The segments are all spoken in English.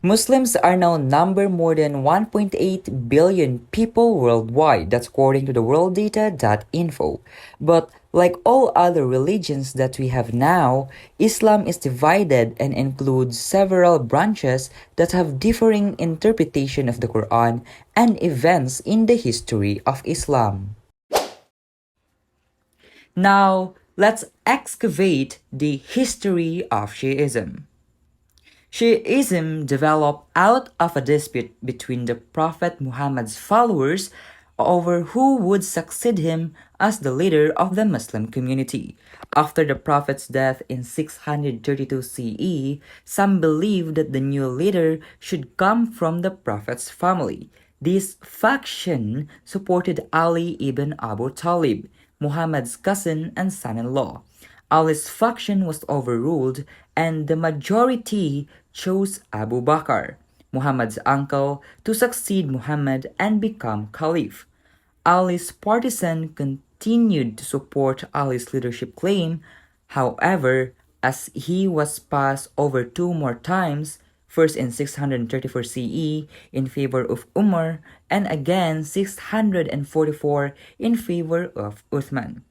Muslims are now number more than 1.8 billion people worldwide. That's according to the worlddata.info. But like all other religions that we have now, Islam is divided and includes several branches that have differing interpretation of the Quran and events in the history of Islam. Now, let's excavate the history of Shiism. Shiism developed out of a dispute between the Prophet Muhammad's followers over who would succeed him as the leader of the Muslim community. After the Prophet's death in 632 CE, some believed that the new leader should come from the Prophet's family. This faction supported Ali ibn Abu Talib, Muhammad's cousin and son-in-law. Ali's faction was overruled and the majority chose Abu Bakr, Muhammad's uncle, to succeed Muhammad and become caliph. Ali's partisans continued to support Ali's leadership claim. However, as he was passed over two more times, first in 634 CE in favor of Umar and again 644 in favor of Uthman.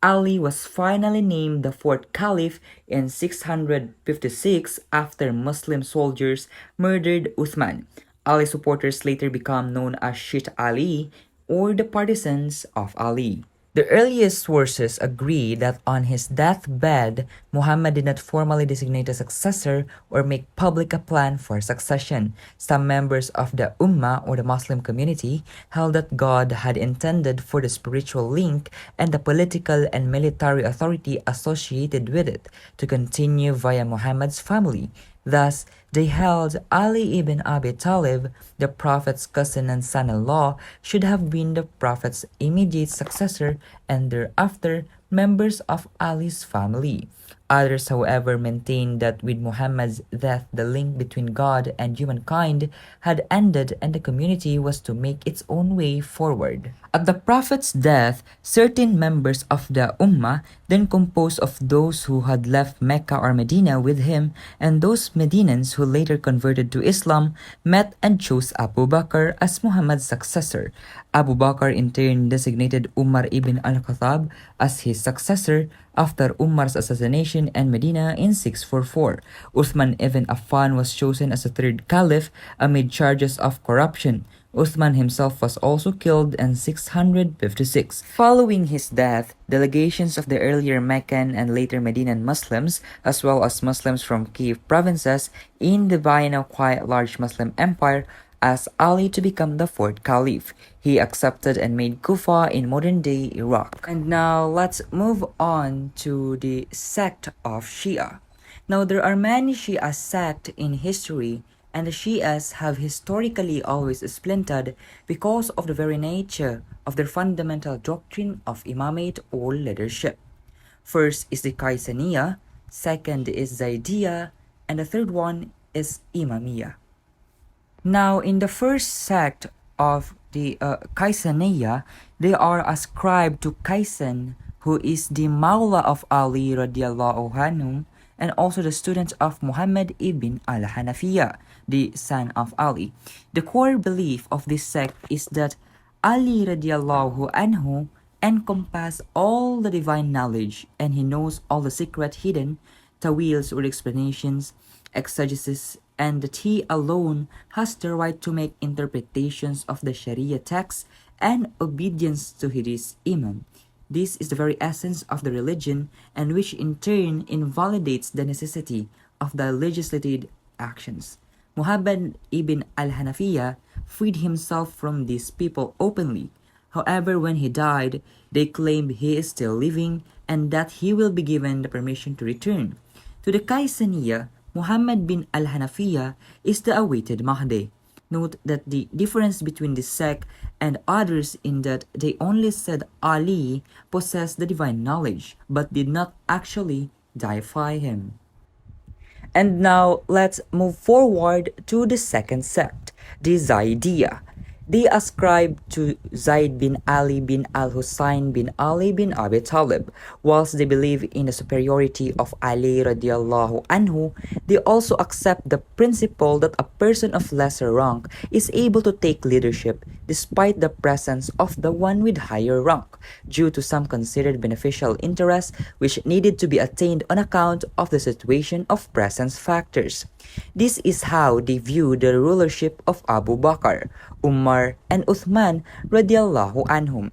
Ali was finally named the fourth caliph in 656 after Muslim soldiers murdered Uthman. Ali supporters later become known as Shiite Ali or the partisans of Ali. The earliest sources agree that on his deathbed, Muhammad did not formally designate a successor or make public a plan for succession. Some members of the Ummah or the Muslim community held that God had intended for the spiritual link and the political and military authority associated with it to continue via Muhammad's family. Thus, they held Ali ibn Abi Talib, the Prophet's cousin and son-in-law, should have been the Prophet's immediate successor and thereafter members of Ali's family. Others, however, maintained that with Muhammad's death, the link between God and humankind had ended and the community was to make its own way forward. At the Prophet's death, certain members of the Ummah, then composed of those who had left Mecca or Medina with him and those Medinans who later converted to Islam, met and chose Abu Bakr as Muhammad's successor. Abu Bakr in turn designated Umar ibn al-Khattab as his successor after Umar's assassination in Medina in 644. Uthman ibn Affan was chosen as the third caliph amid charges of corruption. Uthman himself was also killed in 656. Following his death, delegations of the earlier Meccan and later Medinan Muslims, as well as Muslims from key provinces in the by now quite large Muslim empire, asked Ali to become the fourth caliph. He accepted and made Kufa in modern-day Iraq. And now let's move on to the sect of Shia. Now there are many Shia sects in history, and the Shias have historically always splintered because of the very nature of their fundamental doctrine of imamate or leadership. First is the Qaisaniya, second is Zaydiyya, and the third one is Imamiyya. Now, in the first sect of the Qaisaniya, they are ascribed to Qaisan, who is the Mawla of Ali radiallahu anhu, and also the student of Muhammad ibn al-Hanafiya, the son of Ali. The core belief of this sect is that Ali radiallahu anhu encompasses all the divine knowledge and he knows all the secret hidden, tawils or explanations, exegesis, and that he alone has the right to make interpretations of the Sharia text and obedience to his imam. This is the very essence of the religion and which in turn invalidates the necessity of the legislated actions. Muhammad ibn al-Hanafiya freed himself from these people openly. However, when he died, they claim he is still living and that he will be given the permission to return. To the Qaisaniya, Muhammad bin al-Hanafiya is the awaited Mahdi. Note that the difference between this sect and others in that they only said Ali possessed the divine knowledge but did not actually deify him. And now let's move forward to the second sect, the Zaydiyya. They ascribe to Zayd bin Ali bin al-Husayn bin Ali bin Abi Talib. Whilst they believe in the superiority of Ali radiallahu anhu, they also accept the principle that a person of lesser rank is able to take leadership despite the presence of the one with higher rank, due to some considered beneficial interests which needed to be attained on account of the situation of presence factors. This is how they view the rulership of Abu Bakr, Umar, and Uthman radiallahu anhum.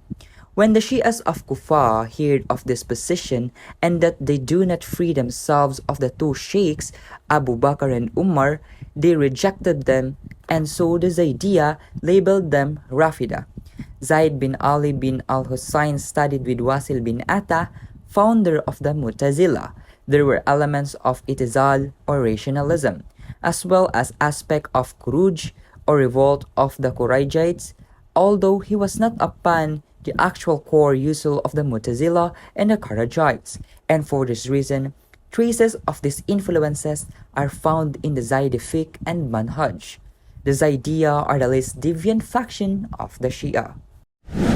When the Shias of Kufa heard of this position and that they do not free themselves of the two sheikhs, Abu Bakr and Umar, they rejected them, and so the Zaydiyah labeled them Rafida. Zayd bin Ali bin al-Husayn studied with Wasil bin Atta, founder of the Mu'tazila. There were elements of itizal or rationalism, as well as aspect of khuruj or revolt of the Qurayjites, although he was not upon the actual core usul of the Mu'tazila and the Kharajites, and for this reason, traces of these influences are found in the Zaydi fiqh and manhaj. The Zaydiyah are the least deviant faction of the Shia.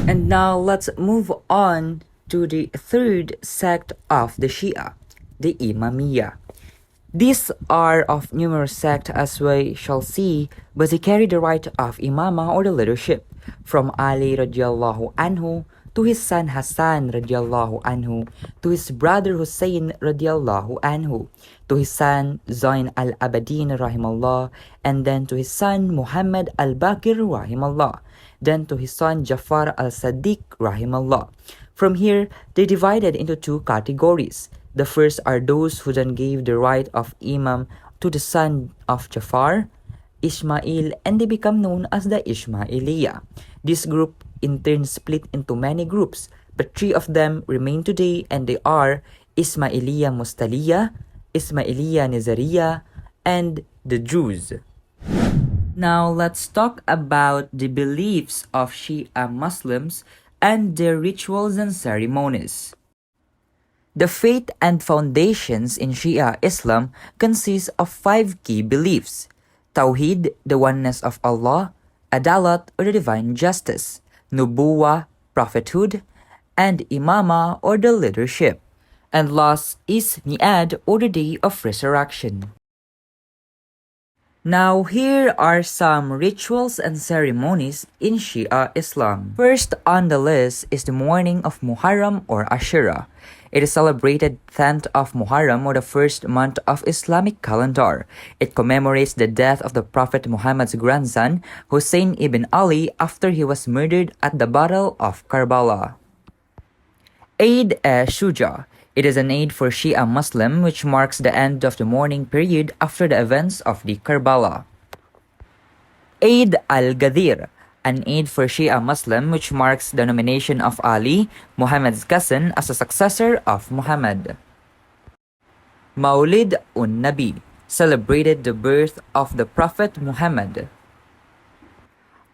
And now let's move on to the third sect of the Shia, the Imamiyah. These are of numerous sects as we shall see, but they carry the right of imama or the leadership, from Ali radiallahu anhu to his son Hassan radiallahu anhu, to his brother Hussein radiallahu anhu, to his son Zain al-Abidin rahimallah, and then to his son Muhammad al-Baqir rahimallah, then to his son Jafar al-Sadiq rahimallah. From here, they divided into two categories. The first are those who then gave the right of imam to the son of Jafar, Ismail, and they become known as the Ismailiyah. This group in turn split into many groups, but three of them remain today, and they are Ismailiyah Mustaliyah, Ismailiyah Nizariyah, and the Druze. Now let's talk about the beliefs of Shia Muslims and their rituals and ceremonies. The faith and foundations in Shia Islam consist of 5 key beliefs: Tawhid, the oneness of Allah; Adalat, or the divine justice; Nubuwah, prophethood; and Imama, or the leadership; and last is Mi'ad, or the day of resurrection. Now here are some rituals and ceremonies in Shia Islam. First on the list is the morning of Muharram or Ashura. It is celebrated 10th of Muharram, or the first month of Islamic calendar. It commemorates the death of the Prophet Muhammad's grandson, Hussein ibn Ali, after he was murdered at the Battle of Karbala. Eid-e-Shuja. It is an Eid for Shia Muslim which marks the end of the mourning period after the events of the Karbala. Eid al-Ghadir, an Eid for Shia Muslim which marks the nomination of Ali, Muhammad's cousin, as a successor of Muhammad. Maulid un-Nabi, celebrated the birth of the Prophet Muhammad.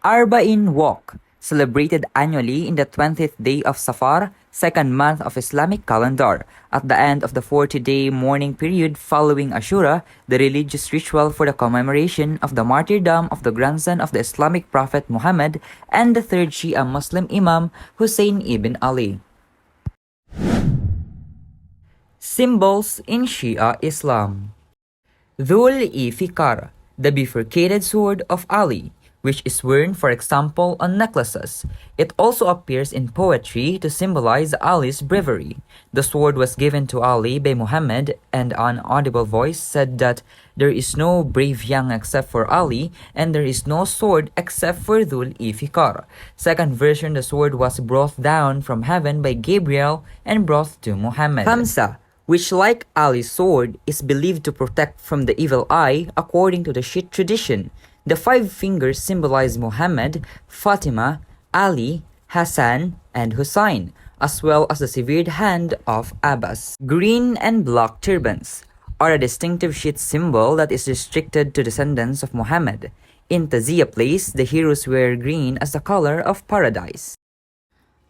Arba'in Walk, celebrated annually in the 20th day of Safar, second month of Islamic calendar. At the end of the 40-day mourning period following Ashura, the religious ritual for the commemoration of the martyrdom of the grandson of the Islamic prophet Muhammad and the third Shia Muslim Imam, Hussein ibn Ali. Symbols in Shia Islam. Dhul-i-Fikar, the bifurcated sword of Ali, which is worn, for example, on necklaces. It also appears in poetry to symbolize Ali's bravery. The sword was given to Ali by Muhammad, and an audible voice said that there is no brave young except for Ali, and there is no sword except for Dhul-i-Fikar. Second version, the sword was brought down from heaven by Gabriel and brought to Muhammad. Khamsa, which like Ali's sword, is believed to protect from the evil eye according to the Shiite tradition. The 5 fingers symbolize Muhammad, Fatima, Ali, Hassan, and Hussein, as well as the severed hand of Abbas. Green and black turbans are a distinctive Shiite symbol that is restricted to descendants of Muhammad. In Taziyah place, the heroes wear green as the color of paradise.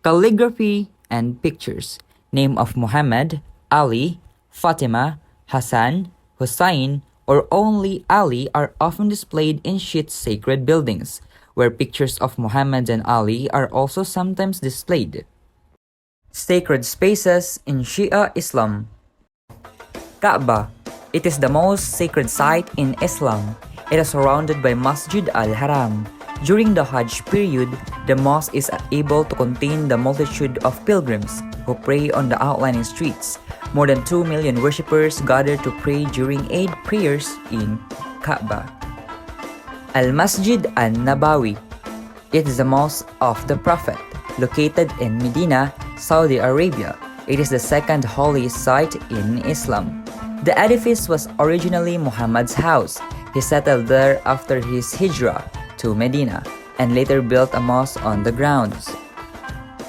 Calligraphy and pictures. Name of Muhammad, Ali, Fatima, Hassan, Hussein, or only Ali are often displayed in Shiite sacred buildings. where pictures of Muhammad and Ali are also sometimes displayed. Sacred spaces in Shia Islam. Kaaba. It is the most sacred site in Islam. It is surrounded by Masjid al-Haram. During the Hajj period, the mosque is able to contain the multitude of pilgrims who pray on the outlying streets. More than 2 million worshippers gather to pray during Eid prayers in Kaaba. Al-Masjid al-Nabawi. It is the mosque of the Prophet, located in Medina, Saudi Arabia. It is the second holiest site in Islam. The edifice was originally Muhammad's house. He settled there after his hijrah to Medina and later built a mosque on the grounds.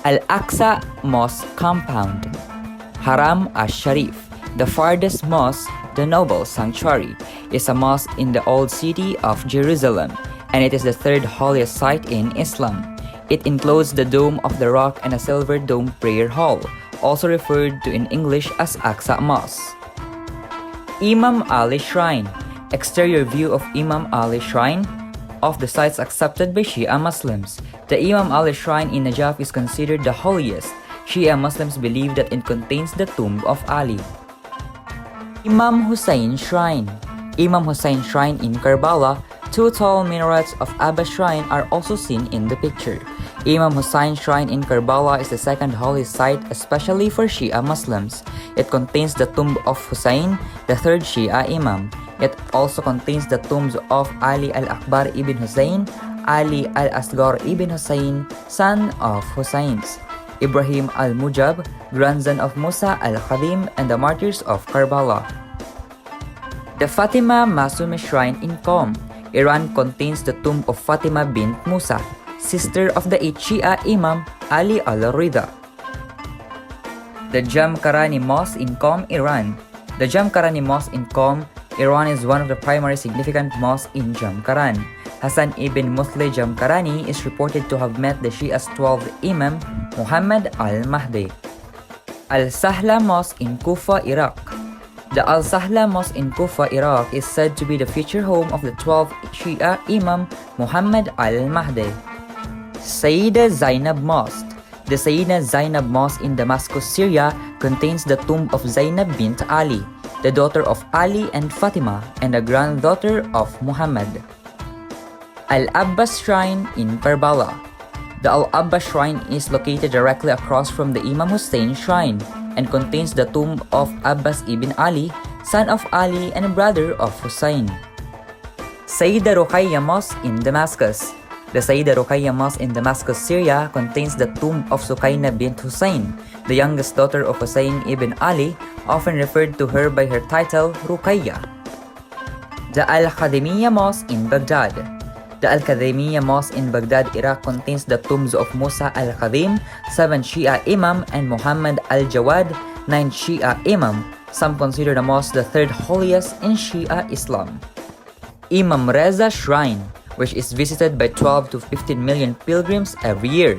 Al-Aqsa Mosque Compound. Haram al-Sharif, the farthest mosque, the noble sanctuary, is a mosque in the old city of Jerusalem, and it is the third holiest site in Islam. It includes the Dome of the Rock and a silver dome prayer hall, also referred to in English as Aqsa Mosque. Imam Ali Shrine. Exterior view of Imam Ali Shrine. Of the sites accepted by Shia Muslims, the Imam Ali Shrine in Najaf is considered the holiest. Shia Muslims believe that it contains the tomb of Ali. Imam Hussein Shrine. Imam Hussein Shrine in Karbala. Two tall minarets of Abba Shrine are also seen in the picture. Imam Hussein Shrine in Karbala is the second holy site, especially for Shia Muslims. It contains the tomb of Hussein, the third Shia Imam. It also contains the tombs of Ali al-Akbar ibn Hussein, Ali al-Asghar ibn Hussein, son of Hussein's, Ibrahim al-Mujab, grandson of Musa al-Khadim, and the martyrs of Karbala. The Fatima Masumi Shrine in Qom, Iran contains the tomb of Fatima bint Musa, sister of the 8th Shia Imam Ali al-Rida. The Jamkarani Mosque in Qom, Iran. The Jamkarani Mosque in Qom, Iran is one of the primary significant mosques in Jamkaran. Hassan ibn Muthleh Jamkarani is reported to have met the Shia's 12th Imam, Muhammad al-Mahdi. Al-Sahla Mosque in Kufa, Iraq. The Al-Sahla Mosque in Kufa, Iraq is said to be the future home of the 12th Shia Imam, Muhammad al-Mahdi. Sayyida Zainab Mosque. The Sayyida Zainab Mosque in Damascus, Syria contains the tomb of Zainab bint Ali, the daughter of Ali and Fatima, and the granddaughter of Muhammad. Al-Abbas Shrine in Karbala. The Al-Abbas Shrine is located directly across from the Imam Hussein Shrine and contains the tomb of Abbas ibn Ali, son of Ali and brother of Hussein. Sayyida Ruqayya Mosque in Damascus. The Sayyida Ruqayya Mosque in Damascus, Syria contains the tomb of Sukaina bint Hussein, the youngest daughter of Hussein ibn Ali, often referred to her by her title Ruqayya. The Al-Khadimiyya Mosque in Baghdad. The Al-Khadimiyya Mosque in Baghdad, Iraq contains the tombs of Musa al-Khadim, 7 Shia Imam, and Muhammad al-Jawad, 9 Shia Imam. Some consider the mosque the third holiest in Shia Islam. Imam Reza Shrine, which is visited by 12 to 15 million pilgrims every year.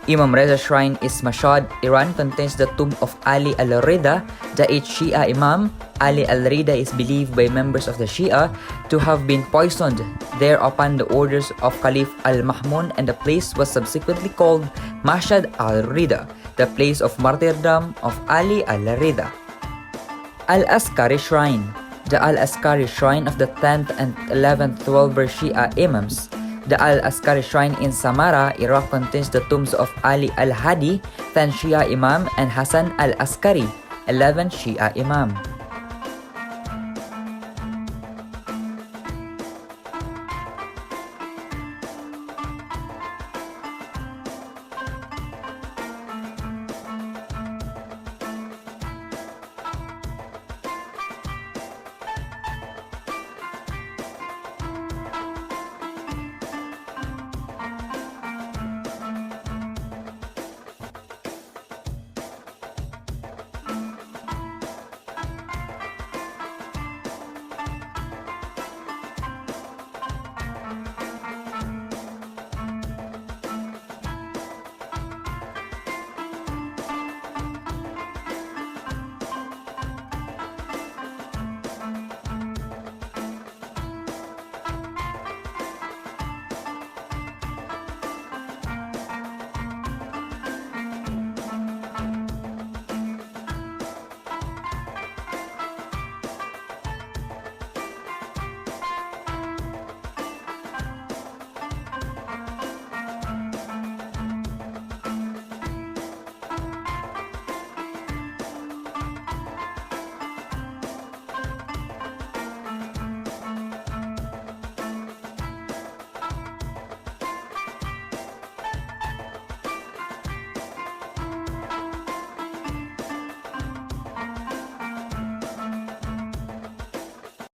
Imam Reza Shrine is Mashhad, Iran contains the tomb of Ali al-Rida, the 8th Shia Imam. Ali al-Rida is believed by members of the Shia to have been poisoned there upon the orders of Caliph al-Mahmun, and the place was subsequently called Mashhad al-Rida, the place of martyrdom of Ali al-Rida. Al-Askari Shrine. The Al-Askari Shrine of the 10th and 11th Twelver Shia Imams. The Al-Askari Shrine in Samarra, Iraq contains the tombs of Ali al-Hadi, 10th Shia Imam, and Hassan al-Askari, 11th Shia Imam.